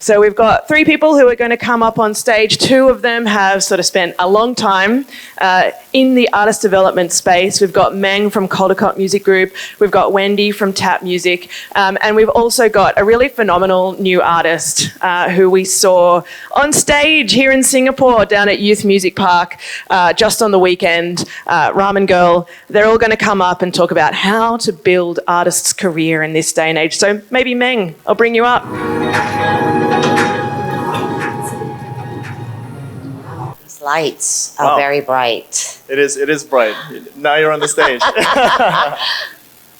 So we've got 3 people who are going to come up on stage. 2 of them have sort of spent a long time in the artist development space. We've got Meng from Caldecott Music Group. We've got Wendy from Tap Music. And we've also got a really phenomenal new artist who we saw on stage here in Singapore down at Youth Music Park just on the weekend, RAMENGVRL. They're all going to come up and talk about how to build artists' career in this day and age. So maybe Meng, I'll bring you up. These lights are very bright. It is bright. Now you're on the stage.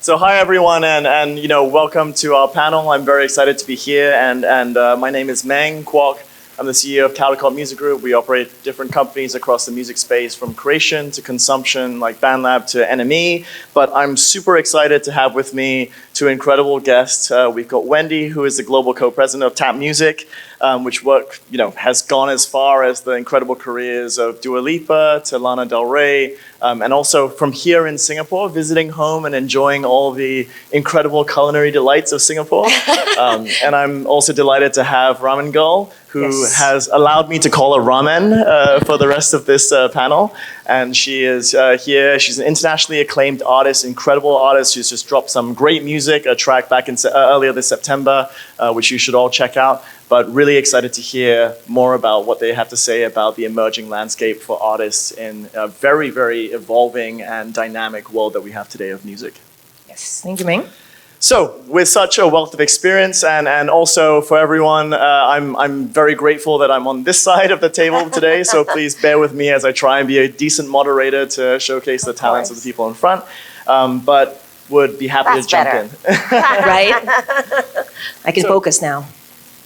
So hi everyone, and welcome to our panel. I'm very excited to be here, and my name is Meng, Kuok. I'm the CEO of Caldecott Music Group. We operate different companies across the music space, from creation to consumption, like BandLab to NME. But I'm super excited to have with me 2 incredible guests. We've got Wendy, who is the global co-president of Tap Music, which has gone as far as the incredible careers of Dua Lipa to Lana Del Rey, and also from here in Singapore, visiting home and enjoying all the incredible culinary delights of Singapore. And I'm also delighted to have RAMENGVRL, who has allowed me to call her Ramen for the rest of this panel. And she is here. She's an internationally acclaimed artist, incredible artist who's just dropped some great music, a track back in earlier this September, which you should all check out. But really excited to hear more about what they have to say about the emerging landscape for artists in a very, very evolving and dynamic world that we have today of music. Yes, thank you, Meng. So, with such a wealth of experience, and also for everyone, I'm very grateful that I'm on this side of the table today, so please bear with me as I try and be a decent moderator to showcase the talents of the people in front, but would be happy to jump in. Right? I can focus now.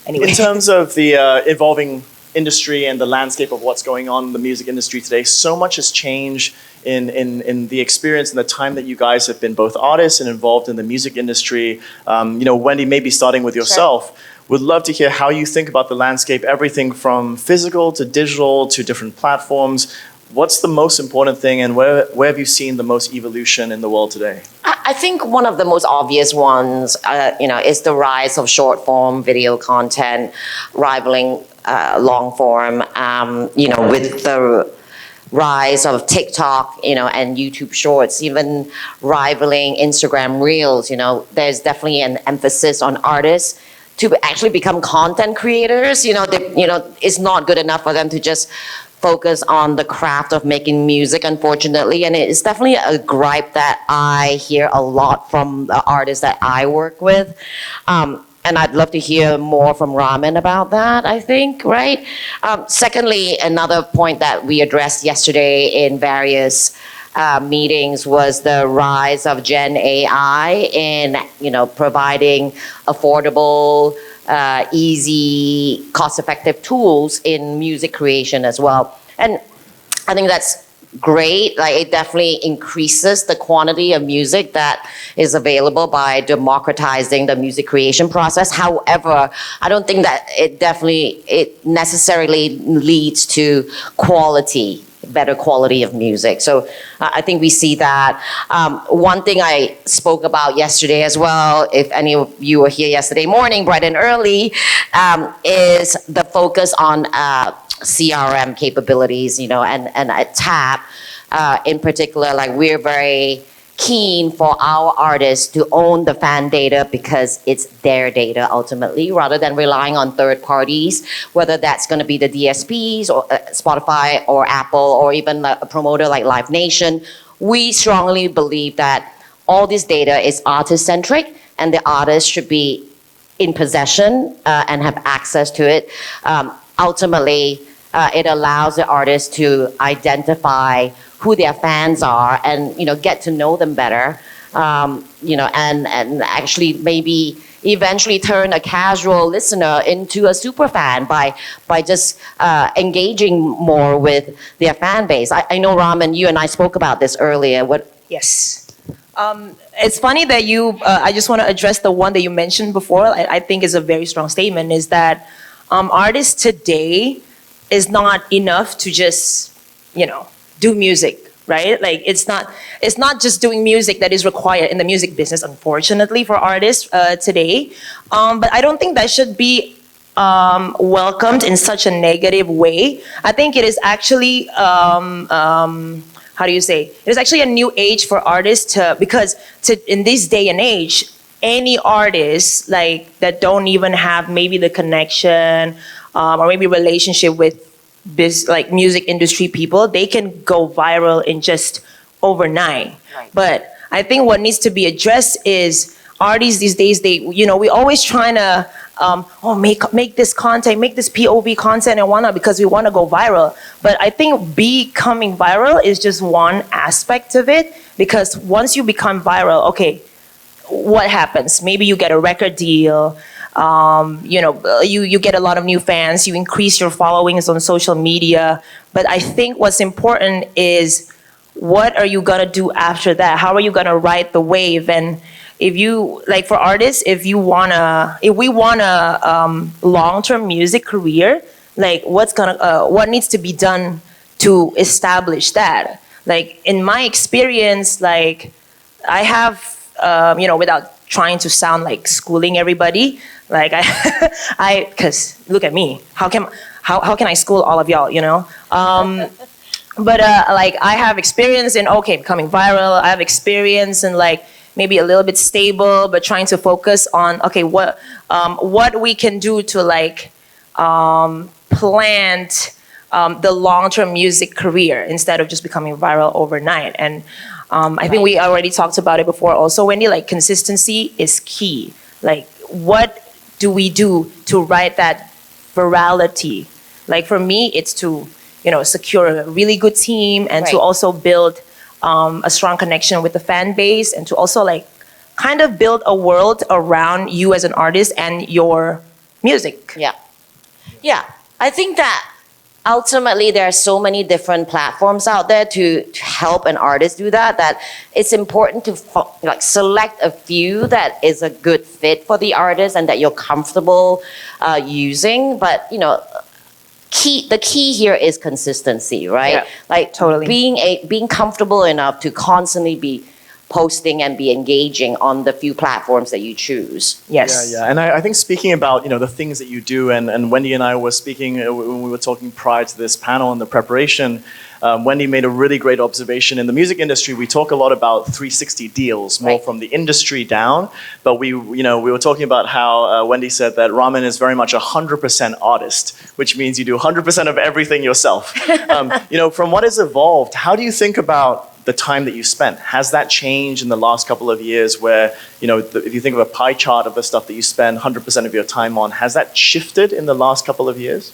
Anyway. In terms of the evolving industry and the landscape of what's going on in the music industry today, so much has changed in the experience and the time that you guys have been both artists and involved in the music industry. Wendy, maybe starting with yourself, would love to hear how you think about the landscape, everything from physical to digital to different platforms. What's the most important thing, and where have you seen the most evolution in the world today? I think one of the most obvious ones, is the rise of short form video content rivaling long form. With the rise of TikTok, and YouTube Shorts, even rivaling Instagram Reels. There's definitely an emphasis on artists to actually become content creators. It's not good enough for them to just focus on the craft of making music, unfortunately. And it's definitely a gripe that I hear a lot from the artists that I work with. And I'd love to hear more from Ramen about that, I think, right? Secondly, another point that we addressed yesterday in various meetings was the rise of Gen AI in, providing affordable, easy, cost-effective tools in music creation as well. And I think that's great. Like, it definitely increases the quantity of music that is available by democratizing the music creation process. However, I don't think that it necessarily leads to better quality of music. So I think we see that. One thing I spoke about yesterday as well, if any of you were here yesterday morning, bright and early, is the focus on CRM capabilities, and at Tap, in particular, like, we're very keen for our artists to own the fan data because it's their data ultimately, rather than relying on third parties, whether that's going to be the DSPs or Spotify or Apple or even a promoter like Live Nation. We strongly believe that all this data is artist-centric, and the artist should be in possession and have access to it. Ultimately, it allows the artist to identify who their fans are and, get to know them better, and actually maybe eventually turn a casual listener into a super fan by just engaging more with their fan base. I know, Ramen, you and I spoke about this earlier. Yes. It's funny that I just want to address the one that you mentioned before. I think is a very strong statement, is that artists today is not enough to just, do music, right? Like, it's not just doing music that is required in the music business, unfortunately, for artists today. But I don't think that should be welcomed in such a negative way. I think it is actually how do you say? It is actually a new age for artists because in this day and age, any artists like that don't even have maybe the connection or maybe relationship with like music industry people, they can go viral in just overnight. Right. But I think what needs to be addressed is artists these days, we always trying to make this content, make this POV content and whatnot because we want to go viral. But I think becoming viral is just one aspect of it, because once you become viral, okay, what happens? Maybe you get a record deal, you get a lot of new fans, you increase your followings on social media. But I think what's important is, what are you gonna do after that? How are you gonna ride the wave? And if you, like for artists, if we want a long-term music career, like what needs to be done to establish that? Like in my experience, like I have, without trying to sound like schooling everybody, like cause look at me, how can I school all of y'all, But like I have experience in becoming viral. I have experience in like maybe a little bit stable, but trying to focus on what we can do to like plant the long-term music career instead of just becoming viral overnight. And I think we already talked about it before. Also, Wendy, like consistency is key. Like what do we do to ride that virality? Like for me, it's to secure a really good team and to also build a strong connection with the fan base, and to also like kind of build a world around you as an artist and your music. Yeah. I think that ultimately there are so many different platforms out there to help an artist do that it's important to like select a few that is a good fit for the artist and that you're comfortable using. But the key here is consistency, right? Yeah, like totally. being comfortable enough to constantly be posting and be engaging on the few platforms that you choose. Yes. Yeah. And I think speaking about the things that you do, and Wendy and I were speaking when we were talking prior to this panel in the preparation. Wendy made a really great observation. In the music industry, we talk a lot about 360 deals, more from the industry down. But we were talking about how Wendy said that ramen is very much 100% artist, which means you do 100% of everything yourself. From what has evolved, how do you think about the time that you spent? Has that changed in the last couple of years where, if you think of a pie chart of the stuff that you spend 100% of your time on, has that shifted in the last couple of years?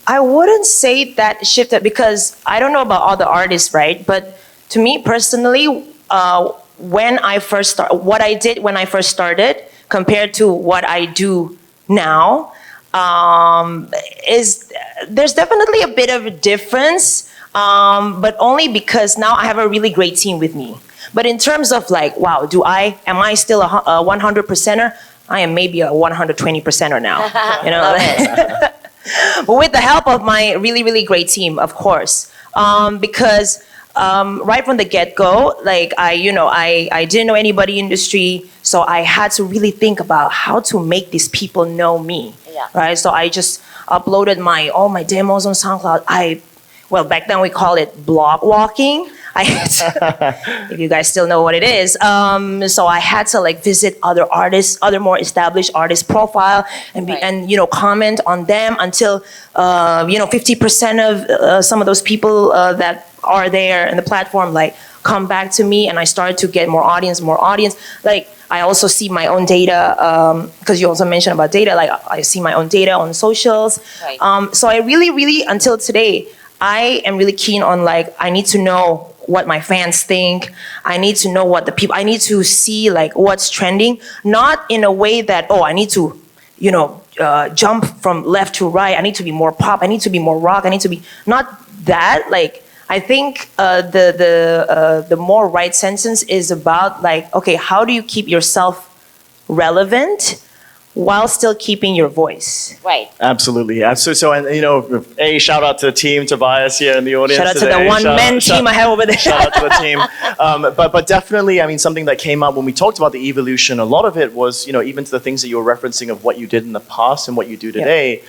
I wouldn't say that shifted, because I don't know about all the artists, right? But to me personally, when I first what I did when I first started compared to what I do now, there's definitely a bit of a difference, but only because now I have a really great team with me. But in terms of like, wow, am I still a 100%er? I am maybe a 120%er now. But with the help of my really, really great team, of course, because right from the get-go, like I didn't know anybody in the industry, so I had to really think about how to make these people know me, right? So I just uploaded all my demos on SoundCloud. Back then we called it blog walking. If you guys still know what it is. So I had to like visit other artists, other more established artists' profile and comment on them until 50% of some of those people that are there in the platform like come back to me, and I started to get more audience. Like I also see my own data, because you also mentioned about data. Like I see my own data on socials. So I really until today, I am really keen on like, I need to know what my fans think. I need to know I need to see like what's trending, not in a way that, I need to, jump from left to right. I need to be more pop. I need to be more rock. I need to be, not that. Like, I think the more right sentence is about like, okay, how do you keep yourself relevant while still keeping your voice. Right. Absolutely. So, and shout out to the team, Tobias here in the audience Shout out to today. the one-man team I have over there. Shout out to the team. But definitely, I mean, something that came up when we talked about the evolution, a lot of it was, even to the things that you were referencing of what you did in the past and what you do today.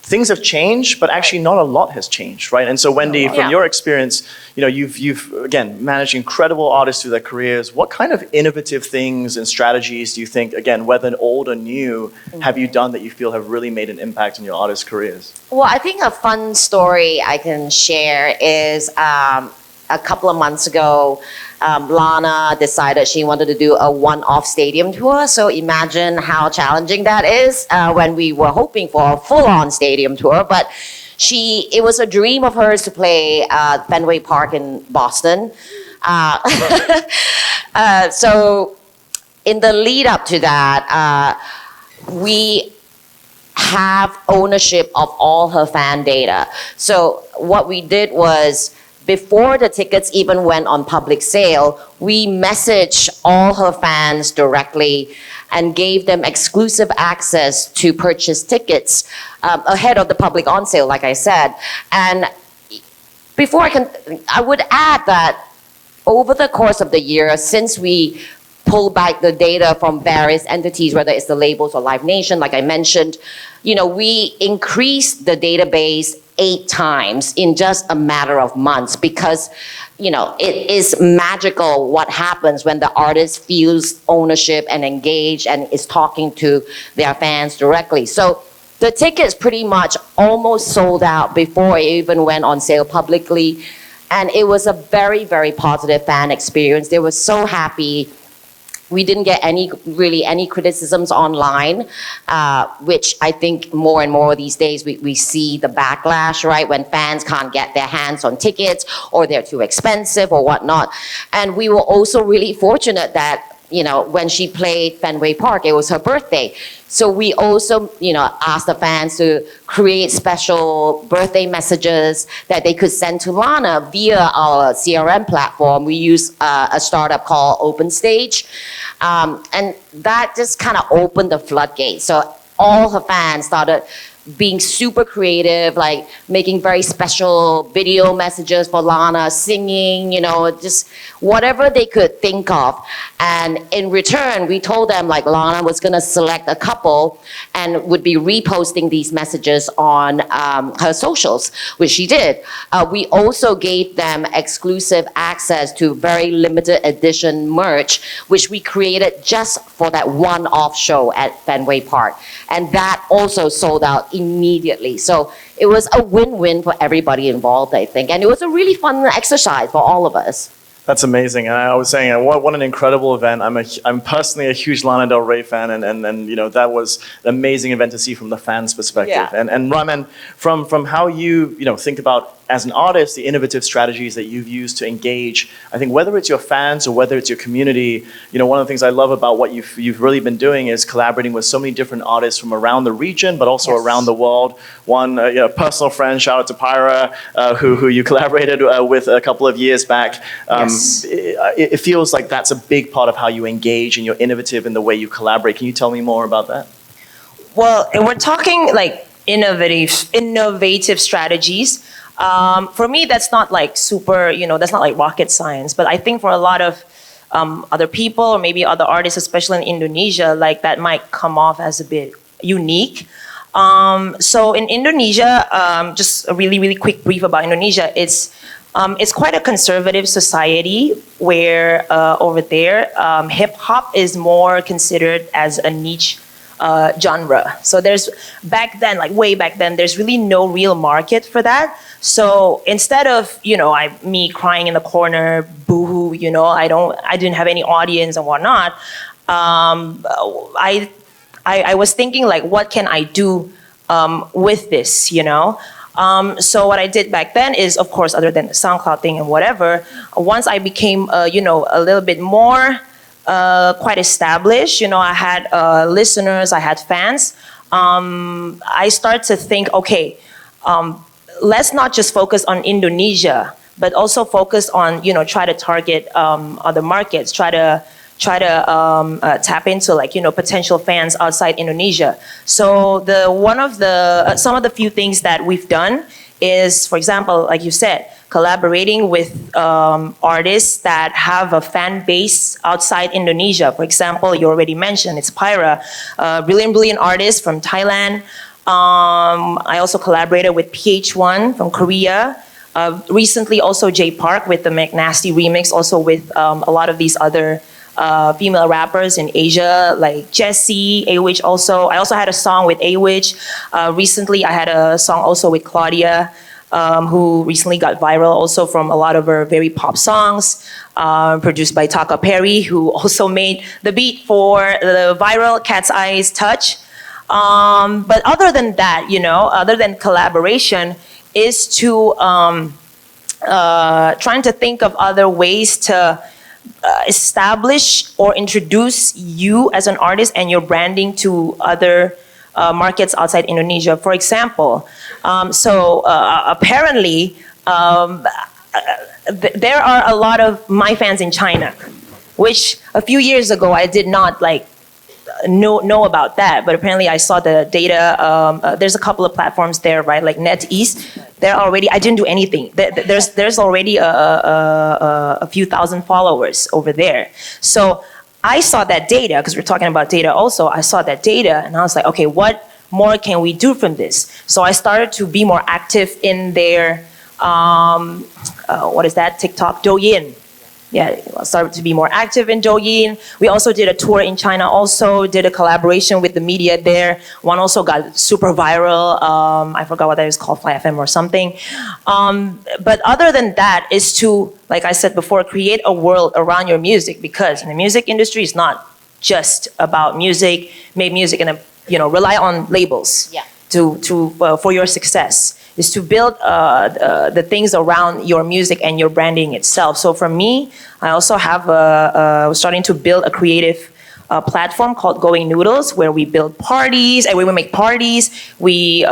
Things have changed, but actually not a lot has changed, right? And so, Wendy, from your experience, you've again managed incredible artists through their careers. What kind of innovative things and strategies do you think, again, whether old or new, have you done that you feel have really made an impact on your artists' careers? Well, I think a fun story I can share is a couple of months ago, Lana decided she wanted to do a one-off stadium tour. So imagine how challenging that is when we were hoping for a full-on stadium tour. But it was a dream of hers to play Fenway Park in Boston. So in the lead up to that, we have ownership of all her fan data. So what we did was, before the tickets even went on public sale, we messaged all her fans directly and gave them exclusive access to purchase tickets ahead of the public on sale, like I said. And I would add that over the course of the year, since we pulled back the data from various entities, whether it's the labels or Live Nation, like I mentioned, we increased the database 8 times in just a matter of months, because it is magical what happens when the artist feels ownership and engaged and is talking to their fans directly. So the tickets pretty much almost sold out before it even went on sale publicly, and it was a very, very positive fan experience. They were so happy. We didn't get any criticisms online, which I think more and more these days we see the backlash, right? When fans can't get their hands on tickets or they're too expensive or whatnot. And we were also really fortunate that, when she played Fenway Park, it was her birthday. So we also, asked the fans to create special birthday messages that they could send to Lana via our CRM platform. We use a startup called OpenStage. And that just kind of opened the floodgates. So all her fans started being super creative, like making very special video messages for Lana, singing, just whatever they could think of. And in return, we told them like Lana was gonna select a couple and would be reposting these messages on her socials, which she did. We also gave them exclusive access to very limited edition merch, which we created just for that one-off show at Fenway Park. And that also sold out immediately. So it was a win-win for everybody involved, I think. And it was a really fun exercise for all of us. That's amazing, and I was saying, what an incredible event. I'm personally a huge Lana Del Rey fan, and that was an amazing event to see from the fans' perspective. Yeah. And Ramen, from how you think about as an artist, the innovative strategies that you've used to engage, I think whether it's your fans or whether it's your community, one of the things I love about what you've really been doing is collaborating with so many different artists from around the region, but also around the world. One personal friend, shout out to Pyra, who you collaborated with a couple of years back. It feels like that's a big part of how you engage and you're innovative in the way you collaborate. Can you tell me more about that? Well, and we're talking like innovative strategies. For me, that's not like super, that's not like rocket science. But I think for a lot of other people or maybe other artists, especially in Indonesia, like that might come off as a bit unique. So in Indonesia, just a really, really quick brief about Indonesia. It's quite a conservative society where over there, hip hop is more considered as a niche genre. So there's way back then, there's really no real market for that. So instead of, me crying in the corner, boohoo, I didn't have any audience and whatnot. I was thinking like, what can I do with this, So what I did back then is, of course, other than the SoundCloud thing and whatever, once I became, a little bit more quite established, I had listeners, I had fans, I started to think, okay, let's not just focus on Indonesia, but also focus on, try to target other markets, try to, try to tap into like, potential fans outside Indonesia. So some of the few things that we've done is, for example, like you said, collaborating with artists that have a fan base outside Indonesia. For example, you already mentioned, it's Pyra, a brilliant artist from Thailand. I also collaborated with PH1 from Korea. Recently also J Park with the McNasty remix, also with a lot of these other female rappers in Asia, like Jessie, A-Witch also. I also had a song with A-Witch. Recently I had a song also with Claudia, who recently got viral also from a lot of her very pop songs, produced by Taka Perry, who also made the beat for the viral Cat's Eyes Touch. But other than that, other than collaboration, is to trying to think of other ways to establish or introduce you as an artist and your branding to other markets outside Indonesia. For example, apparently there are a lot of my fans in China, which a few years ago I did not know about that, but apparently I saw the data. There's a couple of platforms there, right? Like NetEase. They're already. I didn't do anything. There's already a few thousand followers over there. So I saw that data because we're talking about data. Also, I saw that data and I was like, okay, what more can we do from this? So I started to be more active in their what is that? TikTok, Douyin. Yeah, started to be more active in Douyin. We also did a tour in China also, did a collaboration with the media there. One also got super viral. I forgot what that is called, Fly FM or something. But other than that is to, like I said before, create a world around your music, because in the music industry, it's not just about music, make music and rely on labels for your success. Is to build the things around your music and your branding itself. So for me, I also have starting to build a creative platform called Going Noodles, where we build parties, and we make parties. We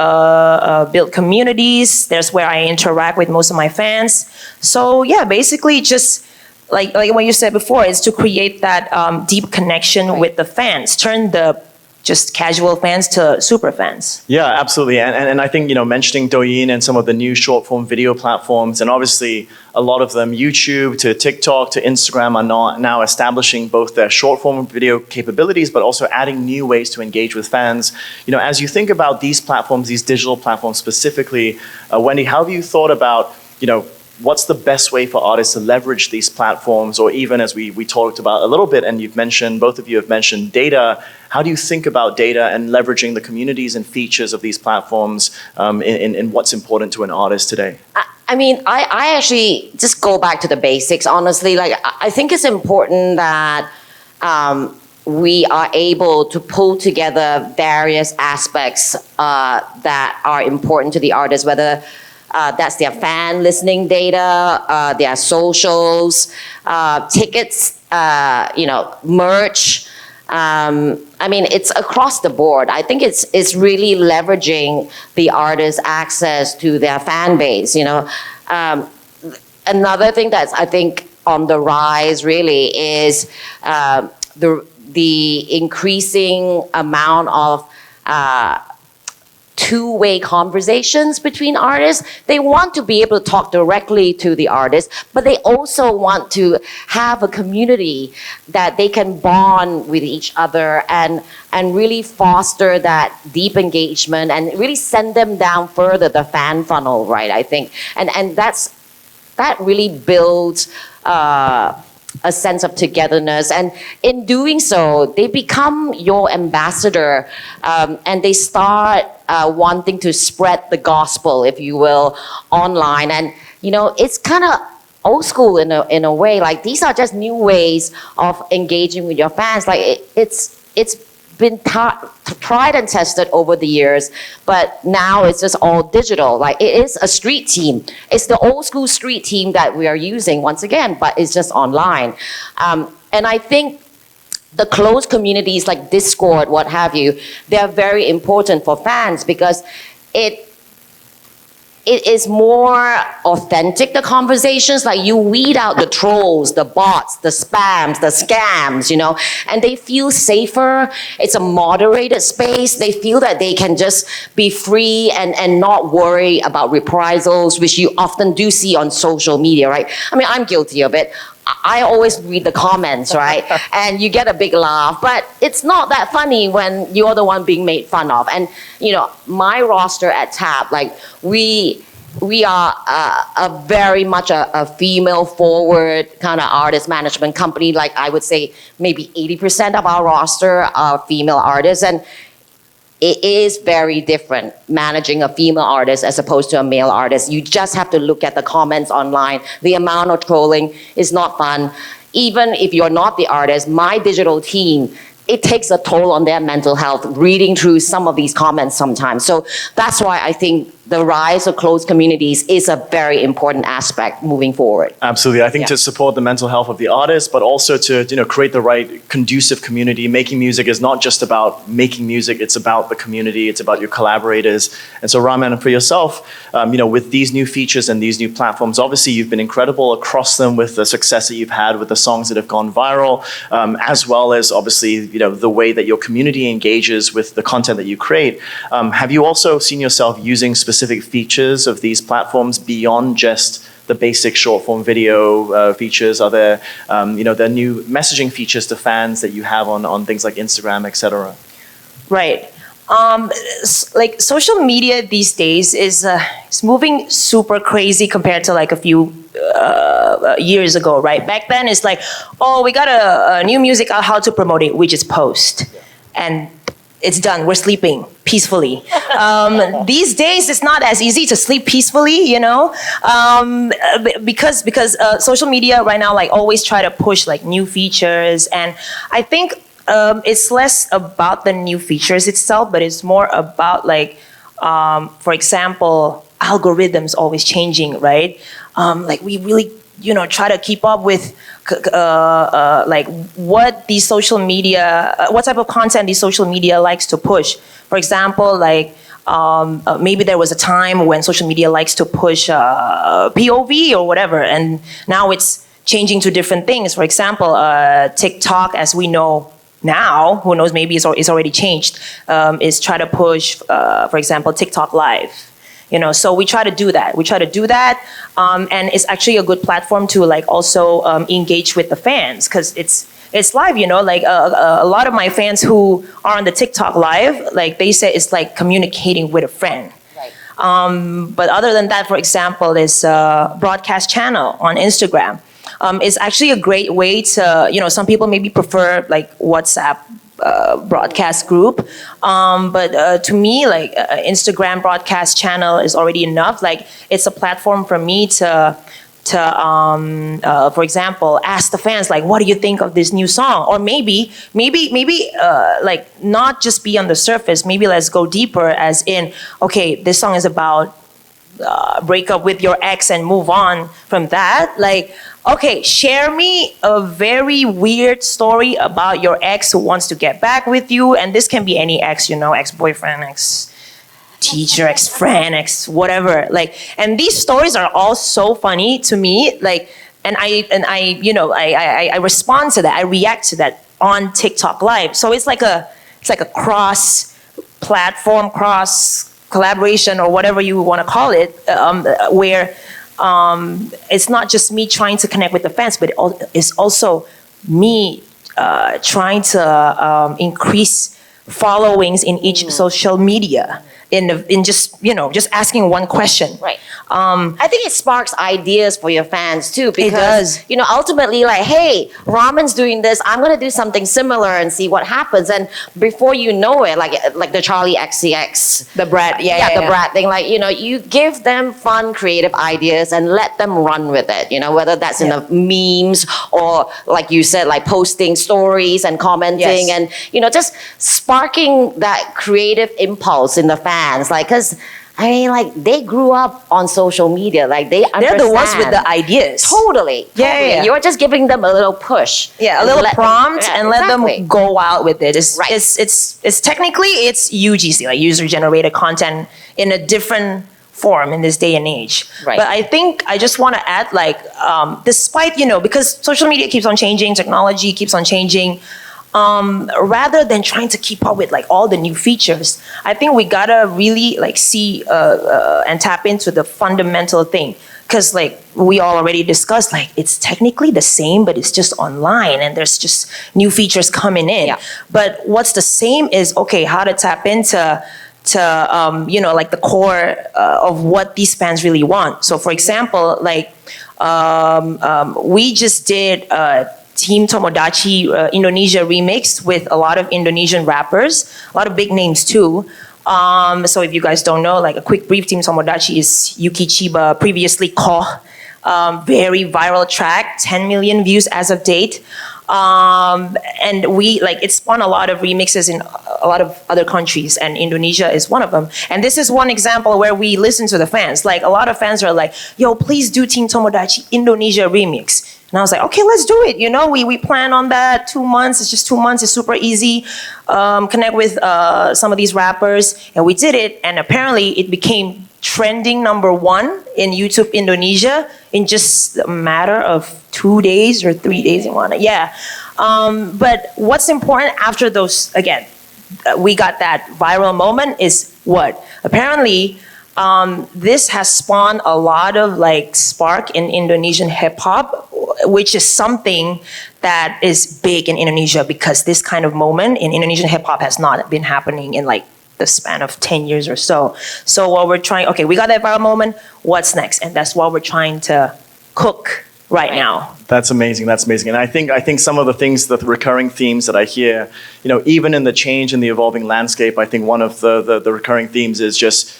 build communities. There's where I interact with most of my fans. So yeah, basically just like what you said before, is to create that deep connection with the fans, turn the just casual fans to super fans. Yeah, absolutely. And I think, mentioning Douyin and some of the new short form video platforms, and obviously a lot of them, YouTube to TikTok to Instagram, are now establishing both their short form video capabilities, but also adding new ways to engage with fans. As you think about these platforms, these digital platforms specifically, Wendy, how have you thought about, what's the best way for artists to leverage these platforms, or even as we talked about a little bit, and both of you have mentioned data. How do you think about data and leveraging the communities and features of these platforms in what's important to an artist today? I actually just go back to the basics, honestly. I think it's important that we are able to pull together various aspects that are important to the artist, whether that's their fan listening data, their socials, tickets, merch. It's across the board. I think it's really leveraging the artist's access to their fan base. Another thing that's, I think, on the rise really is the increasing amount of two-way conversations between artists. They want to be able to talk directly to the artist, but they also want to have a community that they can bond with each other and really foster that deep engagement and really send them down further the fan funnel, right? I think, and that really builds a sense of togetherness, and in doing so, they become your ambassador, and they start wanting to spread the gospel, if you will, online. And it's kind of old school in a way. Like, these are just new ways of engaging with your fans. Like, it's been tried and tested over the years, but now it's just all digital. Like, it is a street team. It's the old school street team that we are using once again, but it's just online. And I think the closed communities like Discord, what have you, they're very important for fans, because it it is more authentic, the conversations. Like you weed out the trolls, the bots, the spams, the scams, you know, and they feel safer. It's a moderated space. They feel that they can just be free and not worry about reprisals, which you often do see on social media, right? I mean, I'm guilty of it. I always read the comments, right? And you get a big laugh, but it's not that funny when you're the one being made fun of. And, you know, my roster at TAP, like, we are a very much a female forward kind of artist management company. Like, I would say maybe 80% of our roster are female artists. And it is very different managing a female artist as opposed to a male artist. You just have to look at the comments online. The amount of trolling is not fun. Even if you're not the artist, my digital team, it takes a toll on their mental health reading through some of these comments sometimes. So that's why I think the rise of closed communities is a very important aspect moving forward. Absolutely. I think to support the mental health of the artist, but also to create the right conducive community. Making music is not just about making music, it's about the community, it's about your collaborators. And so Ramen, for yourself, with these new features and these new platforms, obviously you've been incredible across them with the success that you've had with the songs that have gone viral, as well as obviously, the way that your community engages with the content that you create. Have you also seen yourself using specific features of these platforms beyond just the basic short form video features? Are there, there are new messaging features to fans that you have on things like Instagram, etc.? Right. Like social media these days is moving super crazy compared to like a few years ago, right? Back then it's like, oh, we got a new music out, how to promote it? We just post. And it's done. We're sleeping peacefully. These days, it's not as easy to sleep peacefully, because social media right now like always try to push like new features, and I think it's less about the new features itself, but it's more about like, for example, algorithms always changing, right? Like we really try to keep up with like what these social media, what type of content these social media likes to push. For example, like maybe there was a time when social media likes to push POV or whatever, and now it's changing to different things. For example, TikTok, as we know now, who knows, maybe it's already changed, is try to push, for example, TikTok Live. So we try to do that. And it's actually a good platform to like also engage with the fans, because it's live. Like a lot of my fans who are on the TikTok Live, like they say it's like communicating with a friend. Right. But other than that, for example, is broadcast channel on Instagram. It's actually a great way to, some people maybe prefer like WhatsApp broadcast group, but to me, like Instagram broadcast channel is already enough. Like it's a platform for me to for example, ask the fans like, what do you think of this new song? Or maybe like not just be on the surface. Maybe let's go deeper, as in, okay, this song is about break up with your ex and move on from that. Like, okay, share me a very weird story about your ex who wants to get back with you. And this can be any ex, ex-boyfriend, ex-teacher, ex-friend, ex-whatever. Like, and these stories are all so funny to me. Like, and I respond to that. I react to that on TikTok Live. So it's like a cross-platform, cross-collaboration, or whatever you want to call it, where it's not just me trying to connect with the fans, but it's also me trying to increase followings in each social media. In just asking one question. Right. I think it sparks ideas for your fans too, because it does. Ultimately, like, hey, Ramen's doing this, I'm gonna do something similar and see what happens. And before you know it, like the Charlie XCX, the Brad, the Brad thing, like, you give them fun, creative ideas and let them run with it. Whether that's in the memes or, like you said, like posting stories and commenting, and just sparking that creative impulse in the fans. Like, because I mean, like, they grew up on social media. Like, they're the ones with the ideas. Totally. Yeah. You're just giving them a little push. Yeah, a little prompt, and let them go out with it. It's right. It's technically it's UGC, like user generated content, in a different form in this day and age. Right. But I think I just want to add, like, despite, because social media keeps on changing, technology keeps on changing, rather than trying to keep up with like all the new features, I think we gotta really like see and tap into the fundamental thing. Because like we all already discussed, like it's technically the same, but it's just online and there's just new features coming in. Yeah. But what's the same is, okay, how to tap into like the core of what these fans really want. So for example, like we just did Team Tomodachi Indonesia remix with a lot of Indonesian rappers, a lot of big names too. So if you guys don't know, like a quick brief, Team Tomodachi is Yuki Chiba, previously Ko, very viral track, 10 million views as of date. And we it spawned a lot of remixes in a lot of other countries, and Indonesia is one of them. And this is one example where we listen to the fans. Like a lot of fans are like, yo, please do Team Tomodachi Indonesia remix. And I was like, okay, let's do it. We plan on that 2 months. It's just 2 months. It's super easy. Connect with some of these rappers. And we did it. And apparently it became trending #1 in YouTube Indonesia in just a matter of 2 days or 3 days. Yeah. But what's important after those, again, we got that viral moment is what? Apparently, this has spawned a lot of like spark in Indonesian hip hop, which is something that is big in Indonesia because this kind of moment in Indonesian hip hop has not been happening in like the span of 10 years or so. So while we're trying, okay, we got that viral moment, what's next? And that's what we're trying to cook right now. That's amazing. That's amazing. And I think some of the things, the recurring themes that I hear, even in the change and the evolving landscape, I think one of the recurring themes is just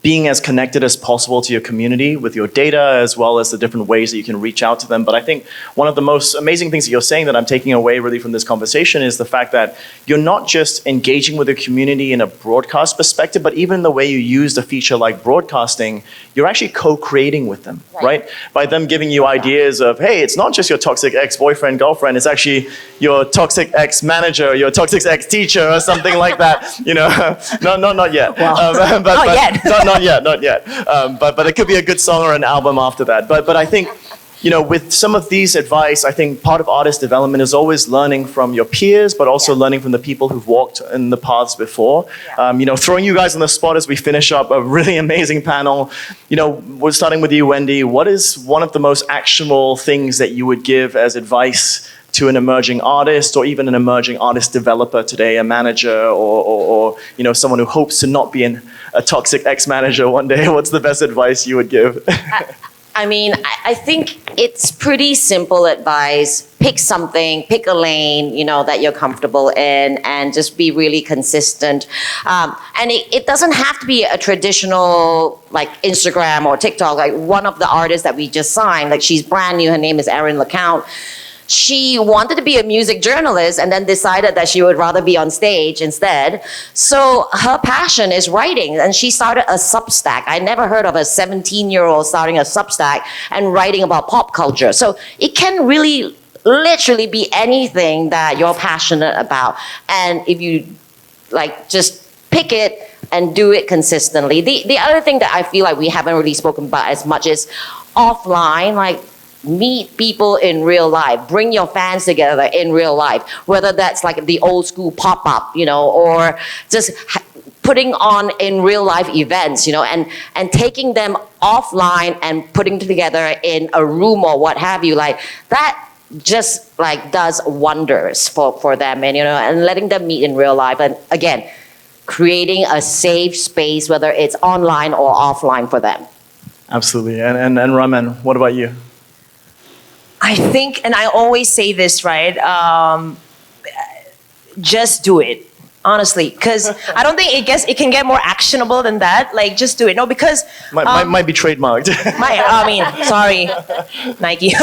being as connected as possible to your community with your data, as well as the different ways that you can reach out to them. But I think one of the most amazing things that you're saying that I'm taking away really from this conversation is the fact that you're not just engaging with your community in a broadcast perspective, but even the way you use a feature like broadcasting, you're actually co-creating with them, right? By them giving you ideas of, hey, it's not just your toxic ex-boyfriend, girlfriend, it's actually your toxic ex-manager, your toxic ex-teacher, or something like that. Not yet. Wow. Not yet. But it could be a good song or an album after that. But I think, with some of these advice, I think part of artist development is always learning from your peers, but also learning from the people who've walked in the paths before. Throwing you guys on the spot as we finish up a really amazing panel. We're starting with you, Wendy. What is one of the most actionable things that you would give as advice to an emerging artist or even an emerging artist developer today, a manager or someone who hopes to not be a toxic ex-manager one day? What's the best advice you would give? I think it's pretty simple advice. Pick something, pick a lane, that you're comfortable in, and just be really consistent. And it doesn't have to be a traditional like Instagram or TikTok. Like one of the artists that we just signed, like she's brand new, her name is Erin LeCount. She wanted to be a music journalist and then decided that she would rather be on stage instead. So her passion is writing, and she started a Substack. I never heard of a 17-year-old starting a Substack and writing about pop culture. So it can really literally be anything that you're passionate about. And if you just pick it and do it consistently. The other thing that I feel like we haven't really spoken about as much is offline, meet people in real life. Bring your fans together in real life, whether that's like the old school pop-up, or just putting on in real life events, and taking them offline and putting together in a room or what have you, that just does wonders for them, and letting them meet in real life. And again, creating a safe space, whether it's online or offline for them. Absolutely. And Ramen, what about you? I think, and I always say this, right? Just do it, honestly, because I don't think it can get more actionable than that. Just do it. No, because might be trademarked. Sorry, Nike.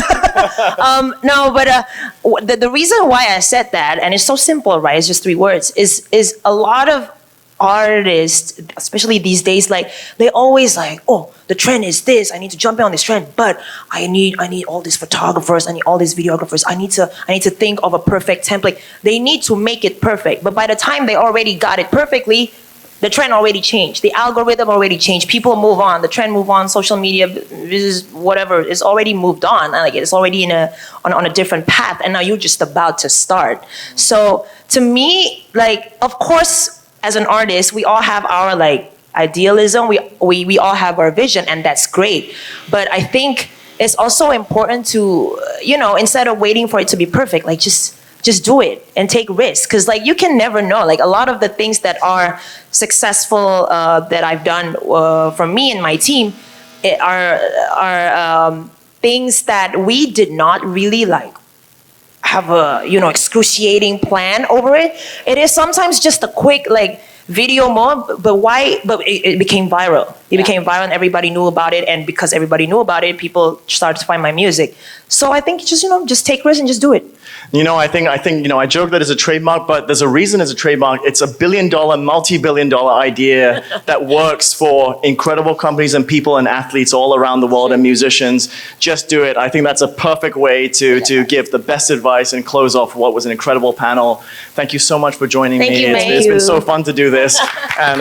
No, but the reason why I said that, and it's so simple, right? It's just 3 words. Is a lot of artists, especially these days, they always oh, the trend is this, I need to jump in on this trend, but I need all these photographers, I need all these videographers, I need to think of a perfect template. They need to make it perfect, but by the time they already got it perfectly, the trend already changed. The algorithm already changed. People move on. The trend move on. Social media, this is whatever, is already moved on. Like it's already on a different path, and now you're just about to start. So to me, like, of course, as an artist, we all have our like idealism. We all have our vision, and that's great. But I think it's also important to, instead of waiting for it to be perfect, like just do it and take risks, because like you can never know. Like a lot of the things that are successful that I've done for me and my team are things that we did not really like have a excruciating plan over it. It is sometimes just a quick like video more, but why? But it became viral. It became viral, and everybody knew about it. And because everybody knew about it, people started to find my music. So I think just take risks and just do it. I think I joke that it's a trademark, but there's a reason it's a trademark. It's a billion-dollar, multi-billion-dollar idea that works for incredible companies and people and athletes all around the world and musicians. Just do it. I think that's a perfect way to give the best advice and close off what was an incredible panel. Thank you so much for joining me. Thank you, Meng. It's been so fun to do this. And